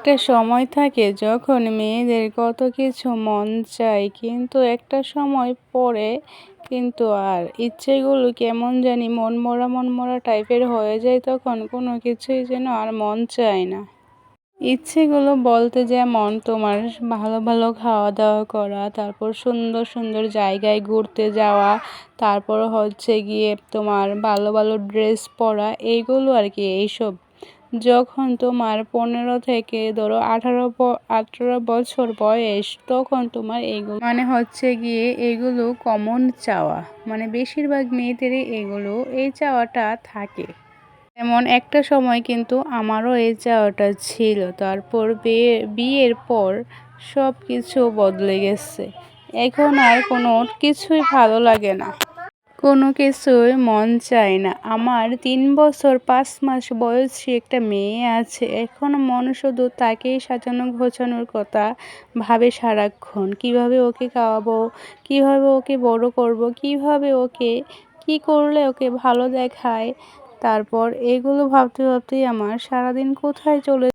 একটা সময় থাকে যখন মেয়েদের কত কিছু মন চায়, কিন্তু একটা সময় পরে কিন্তু আর ইচ্ছেগুলো কেমন জানি মনমরা টাইপের হয়ে যায়, তখন কোনো কিছুই যেন আর মন চায় না। ইচ্ছেগুলো বলতে যেমন তোমার ভালো ভালো খাওয়া দাওয়া করা, তারপর সুন্দর সুন্দর জায়গায় ঘুরতে যাওয়া, তারপর হচ্ছে গিয়ে তোমার ভালো ভালো ড্রেস পরা, এইগুলো আর কি। এইসব যখন তোমার 15 থেকে ধরো 18 বছর বয়স, তখন তোমার এইগুলো মানে হচ্ছে গিয়ে এগুলো কমন চাওয়া, মানে বেশিরভাগ মেয়েদেরই এই চাওয়াটা থাকে। এমন একটা সময় কিন্তু আমারও এই চাওয়াটা ছিল। তারপর বিয়ের পর সব কিছু বদলে গেছে। এখন আর কোনো কিছুই ভালো লাগে না, কোনো কিছুই মন চায় না। আমার 3 বছর 5 মাস বয়সী একটা মেয়ে আছে, এখন মন শুধু তাকেই সাজানো গোছানোর কথা ভাবে সারাক্ষণ। কিভাবে ওকে খাওয়াবো, কিভাবে ওকে বড় করব, কিভাবে ওকে কি করলে ওকে ভালো দেখায়। তারপর এগুলো ভাবতে ভাবতেই আমার সারাদিন কোথায় চলে